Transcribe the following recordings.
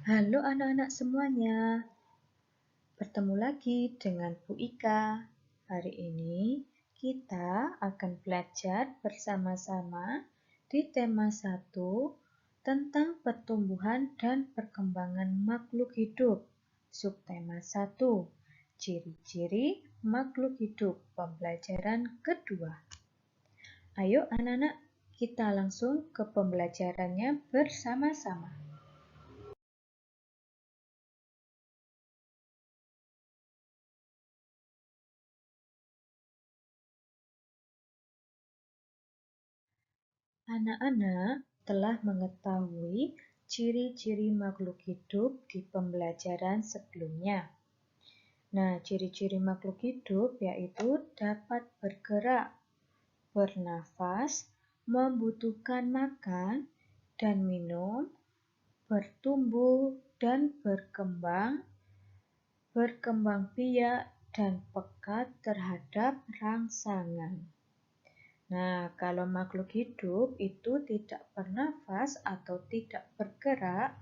Halo anak-anak semuanya, bertemu lagi dengan Bu Ika. Hari ini kita akan belajar bersama-sama di tema 1 tentang pertumbuhan dan perkembangan makhluk hidup. Subtema 1, ciri-ciri makhluk hidup, pembelajaran kedua. Ayo anak-anak, kita langsung ke pembelajarannya bersama-sama. Anak-anak telah mengetahui ciri-ciri makhluk hidup di pembelajaran sebelumnya. Nah, ciri-ciri makhluk hidup yaitu dapat bergerak, bernafas, membutuhkan makan dan minum, bertumbuh dan berkembang biak dan peka terhadap rangsangan. Nah, kalau makhluk hidup itu tidak bernafas atau tidak bergerak,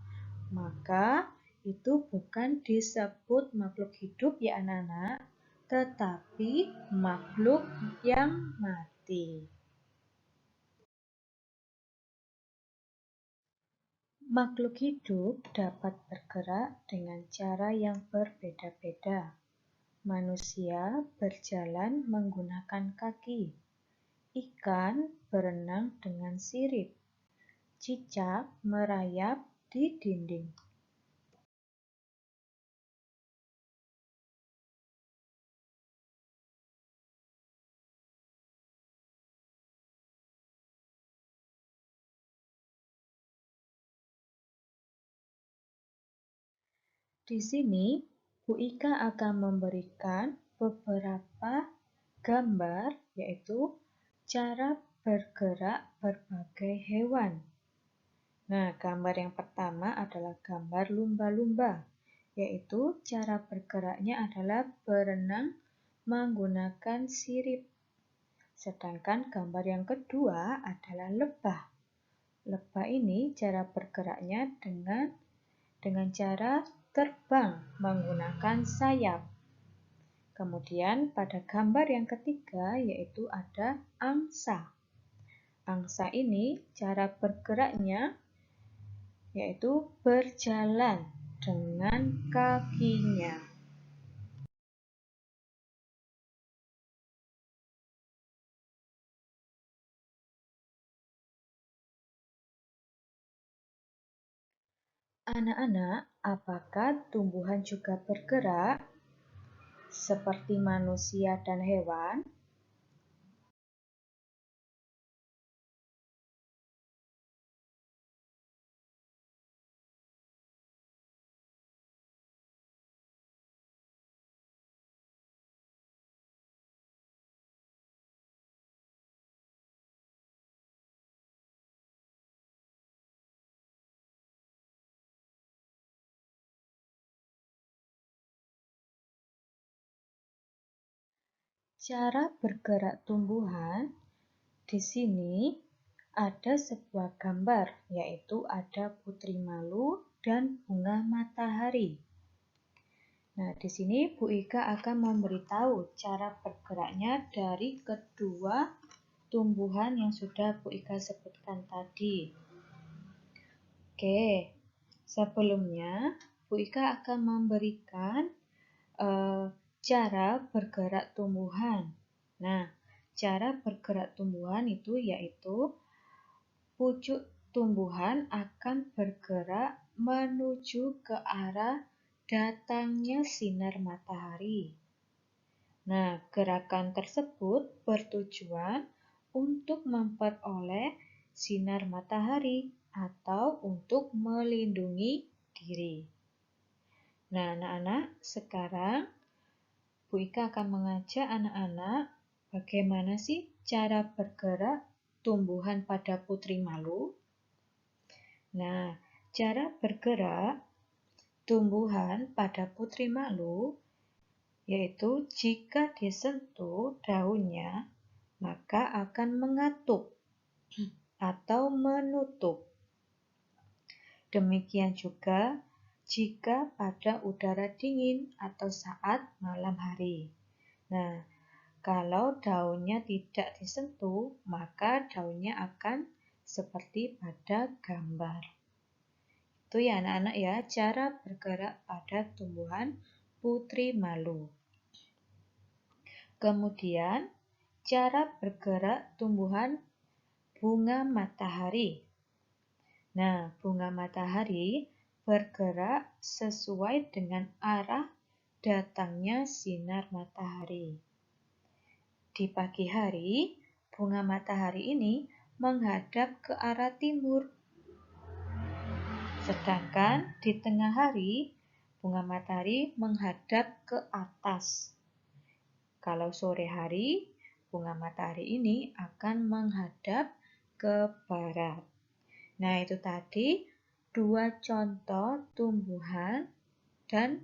maka itu bukan disebut makhluk hidup ya anak-anak, tetapi makhluk yang mati. Makhluk hidup dapat bergerak dengan cara yang berbeda-beda. Manusia berjalan menggunakan kaki. Ikan berenang dengan sirip. Cicak merayap di dinding. Di sini, Bu Ika akan memberikan beberapa gambar, yaitu cara bergerak berbagai hewan. Nah, gambar yang pertama adalah gambar lumba-lumba, yaitu cara bergeraknya adalah berenang menggunakan sirip. Sedangkan gambar yang kedua adalah lebah. Lebah ini cara bergeraknya dengan cara terbang menggunakan sayap. Kemudian pada gambar yang ketiga yaitu ada angsa. Angsa ini cara bergeraknya yaitu berjalan dengan kakinya. Anak-anak, apakah tumbuhan juga bergerak seperti manusia dan hewan? Cara bergerak tumbuhan, di sini ada sebuah gambar, yaitu ada putri malu dan bunga matahari. Nah, di sini Bu Ika akan memberitahu cara bergeraknya dari kedua tumbuhan yang sudah Bu Ika sebutkan tadi. Oke, sebelumnya Bu Ika akan memberikan cara bergerak tumbuhan. Nah, cara bergerak tumbuhan itu yaitu pucuk tumbuhan akan bergerak menuju ke arah datangnya sinar matahari. Nah, gerakan tersebut bertujuan untuk memperoleh sinar matahari atau untuk melindungi diri. Nah, anak-anak, sekarang Bu Ika akan mengajak anak-anak bagaimana sih cara bergerak tumbuhan pada putri malu. Nah, cara bergerak tumbuhan pada putri malu yaitu jika disentuh daunnya maka akan mengatup atau menutup. Demikian juga jika pada udara dingin atau saat malam hari. Nah, kalau daunnya tidak disentuh, maka daunnya akan seperti pada gambar. Itu ya anak-anak ya, cara bergerak pada tumbuhan putri malu. Kemudian, cara bergerak tumbuhan bunga matahari. Nah, bunga matahari bergerak sesuai dengan arah datangnya sinar matahari. Di pagi hari, bunga matahari ini menghadap ke arah timur. Sedangkan di tengah hari, bunga matahari menghadap ke atas. Kalau sore hari, bunga matahari ini akan menghadap ke barat. Nah, itu tadi 2 contoh tumbuhan dan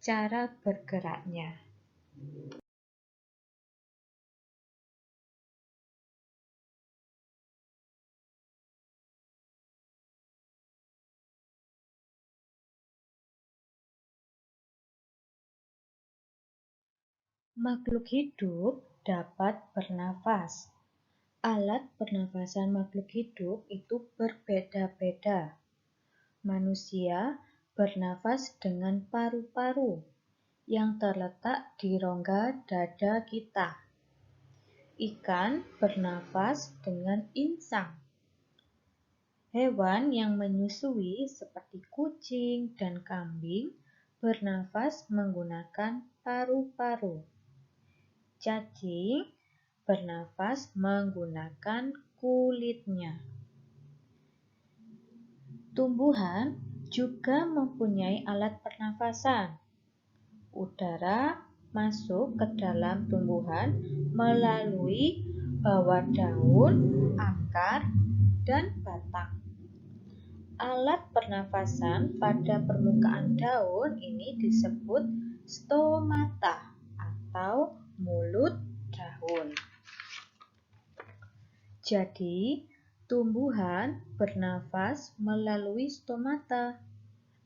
cara bergeraknya. Makhluk hidup dapat bernafas. Alat pernafasan makhluk hidup itu berbeda-beda. Manusia bernafas dengan paru-paru yang terletak di rongga dada kita. Ikan bernafas dengan insang. Hewan yang menyusui seperti kucing dan kambing bernafas menggunakan paru-paru. Cacing bernafas menggunakan kulitnya. Tumbuhan juga mempunyai alat pernafasan. Udara masuk ke dalam tumbuhan melalui bawah daun, akar, dan batang. Alat pernafasan pada permukaan daun ini disebut stomata atau mulut daun. Jadi, tumbuhan bernafas melalui stomata.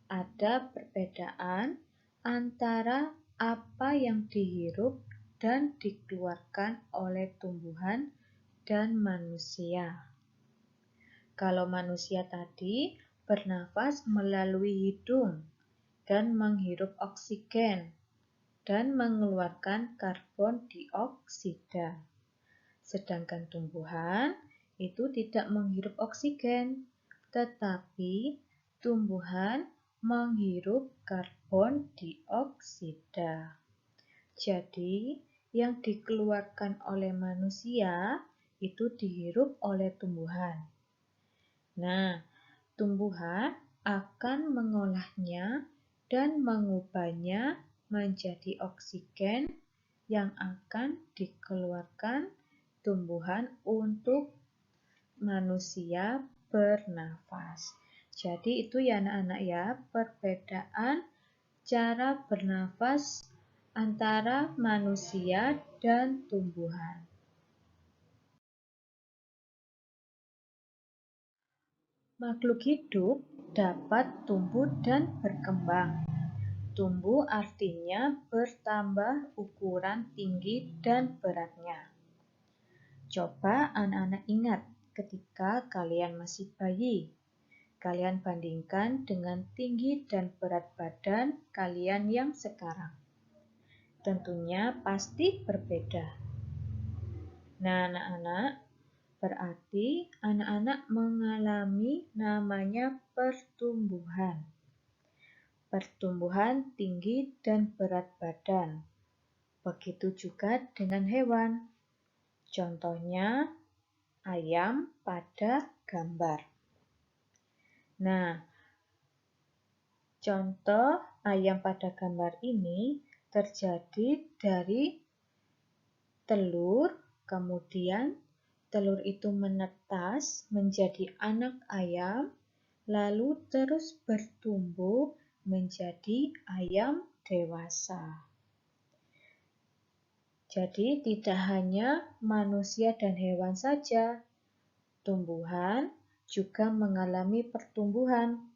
Ada perbedaan antara apa yang dihirup dan dikeluarkan oleh tumbuhan dan manusia. Kalau manusia tadi bernafas melalui hidung dan menghirup oksigen dan mengeluarkan karbon dioksida. Sedangkan tumbuhan itu tidak menghirup oksigen, tetapi tumbuhan menghirup karbon dioksida. Jadi, yang dikeluarkan oleh manusia itu dihirup oleh tumbuhan. Nah, tumbuhan akan mengolahnya dan mengubahnya menjadi oksigen yang akan dikeluarkan tumbuhan untuk manusia bernafas. Jadi itu ya anak-anak ya, perbedaan cara bernafas antara manusia dan tumbuhan. Makhluk hidup dapat tumbuh dan berkembang. Tumbuh artinya bertambah ukuran tinggi dan beratnya. Coba anak-anak ingat ketika kalian masih bayi. Kalian bandingkan dengan tinggi dan berat badan kalian yang sekarang. Tentunya pasti berbeda. Nah, anak-anak, berarti anak-anak mengalami namanya pertumbuhan. Pertumbuhan tinggi dan berat badan. Begitu juga dengan hewan. Contohnya ayam pada gambar. Nah, contoh ayam pada gambar ini terjadi dari telur, kemudian telur itu menetas menjadi anak ayam, lalu terus bertumbuh menjadi ayam dewasa. Jadi tidak hanya manusia dan hewan saja, tumbuhan juga mengalami pertumbuhan.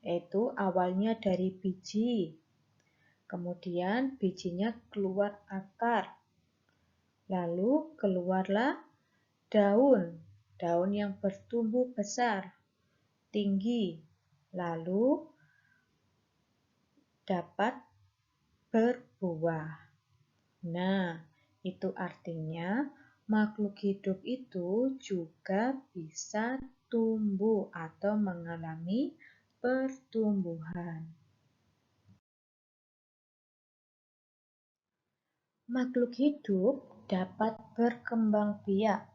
yaitu awalnya dari biji. Kemudian bijinya keluar akar. Lalu keluarlah daun. Daun yang bertumbuh besar, tinggi. Lalu dapat berbuah. Nah, itu artinya makhluk hidup itu juga bisa tumbuh atau mengalami pertumbuhan. Makhluk hidup dapat berkembang biak.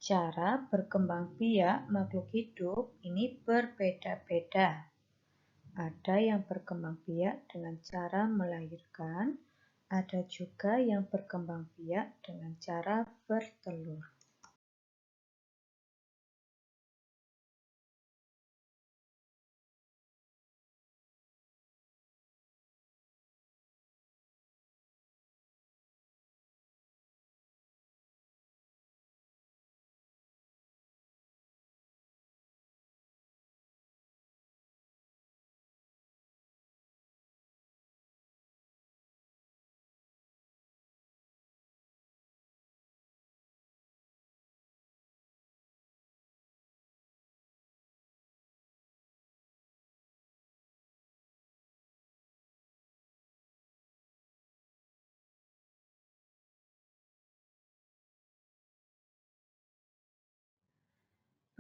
Cara berkembang biak makhluk hidup ini berbeda-beda. Ada yang berkembang biak dengan cara melahirkan, ada juga yang berkembang biak dengan cara bertelur.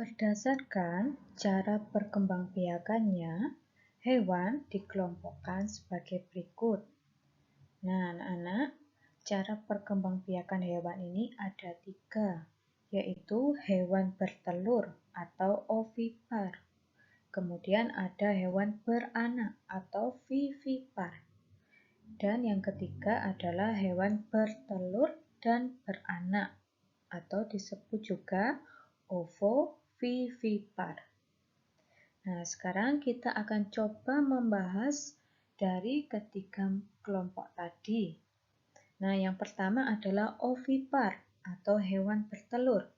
Berdasarkan cara perkembangbiakannya, hewan dikelompokkan sebagai berikut. Nah, anak-anak, cara perkembangbiakan hewan ini ada 3, yaitu hewan bertelur atau ovipar. Kemudian ada hewan beranak atau vivipar. Dan yang ketiga adalah hewan bertelur dan beranak atau disebut juga ovovivipar. Nah, sekarang kita akan coba membahas dari ketiga kelompok tadi. Nah, yang pertama adalah ovipar atau hewan bertelur.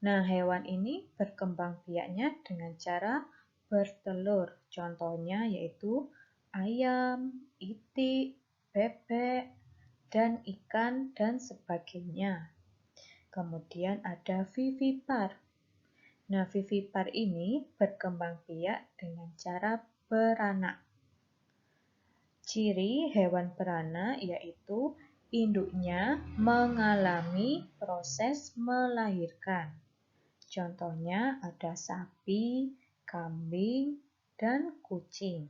Nah, hewan ini berkembang biaknya dengan cara bertelur. Contohnya yaitu ayam, itik, bebek, dan ikan, dan sebagainya. Kemudian ada vivipar. Nah, vivipar ini berkembang biak dengan cara beranak. Ciri hewan beranak yaitu induknya mengalami proses melahirkan. Contohnya ada sapi, kambing, dan kucing.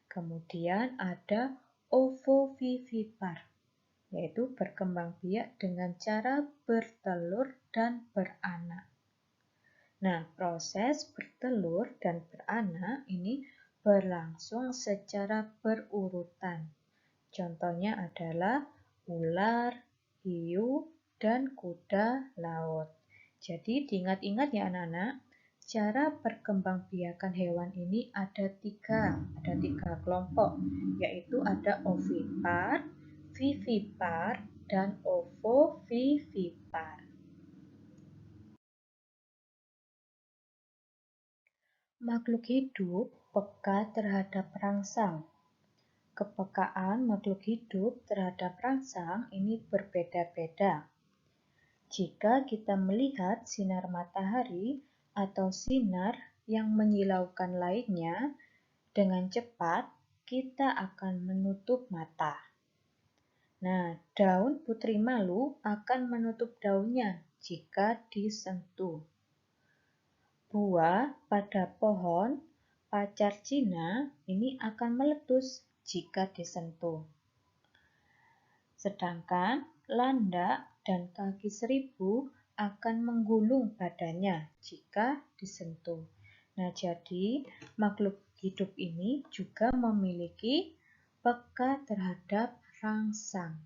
Kemudian ada ovovivipar, yaitu berkembang biak dengan cara bertelur dan beranak. Nah, proses bertelur dan beranak ini berlangsung secara berurutan. Contohnya adalah ular, hiu, dan kuda laut. Jadi diingat-ingat ya anak-anak, cara perkembangbiakan hewan ini ada 3 kelompok, yaitu ada ovipar, vivipar, dan ovovivipar. Makhluk hidup peka terhadap rangsang. Kepekaan makhluk hidup terhadap rangsang ini berbeda-beda. Jika kita melihat sinar matahari atau sinar yang menyilaukan lainnya dengan cepat, kita akan menutup mata. Nah, daun putri malu akan menutup daunnya jika disentuh. Buah pada pohon pacar Cina ini akan meletus jika disentuh. Sedangkan landak dan kaki seribu akan menggulung badannya jika disentuh. Nah, jadi makhluk hidup ini juga memiliki peka terhadap rangsang.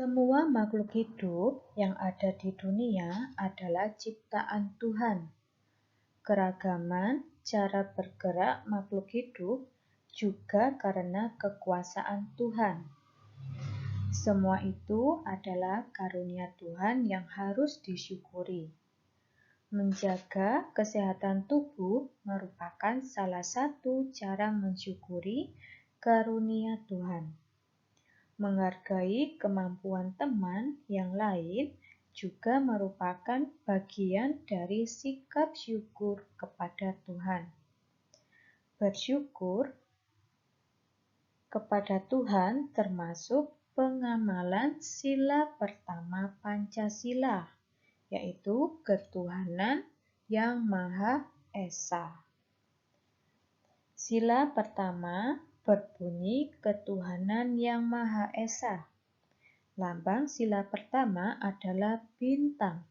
Semua makhluk hidup yang ada di dunia adalah ciptaan Tuhan. Keragaman cara bergerak makhluk hidup juga karena kekuasaan Tuhan. Semua itu adalah karunia Tuhan yang harus disyukuri. Menjaga kesehatan tubuh merupakan salah satu cara mensyukuri karunia Tuhan. Menghargai kemampuan teman yang lain juga merupakan bagian dari sikap syukur kepada Tuhan. Bersyukur kepada Tuhan termasuk pengamalan sila pertama Pancasila, yaitu ketuhanan yang Maha Esa. Sila pertama berbunyi ketuhanan yang Maha Esa. Lambang sila pertama adalah bintang.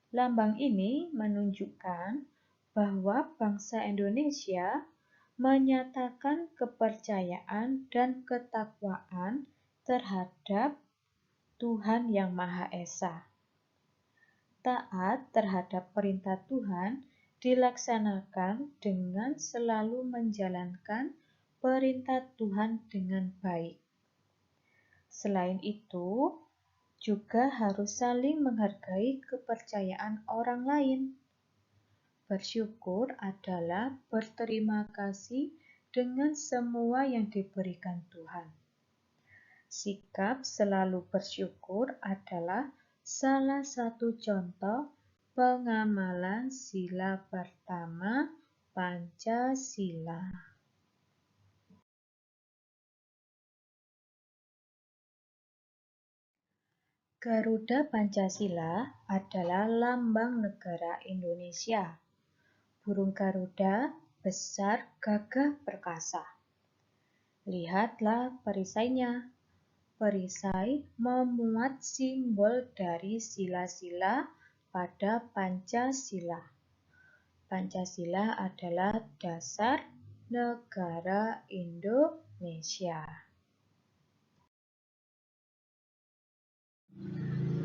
Lambang ini menunjukkan bahwa bangsa Indonesia menyatakan kepercayaan dan ketakwaan terhadap Tuhan yang Maha Esa. Taat terhadap perintah Tuhan dilaksanakan dengan selalu menjalankan perintah Tuhan dengan baik. Selain itu, juga harus saling menghargai kepercayaan orang lain. Bersyukur adalah berterima kasih dengan semua yang diberikan Tuhan. Sikap selalu bersyukur adalah salah satu contoh pengamalan sila pertama Pancasila. Garuda Pancasila adalah lambang negara Indonesia. Burung Garuda besar, gagah, perkasa. Lihatlah perisainya. Perisai memuat simbol dari sila-sila pada Pancasila. Pancasila adalah dasar negara Indonesia.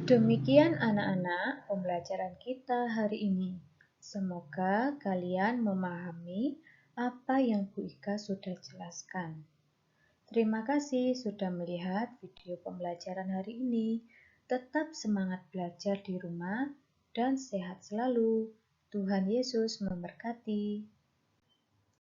Demikian anak-anak pembelajaran kita hari ini. Semoga kalian memahami apa yang Bu Ika sudah jelaskan. Terima kasih sudah melihat video pembelajaran hari ini. Tetap semangat belajar di rumah dan sehat selalu. Tuhan Yesus memberkati.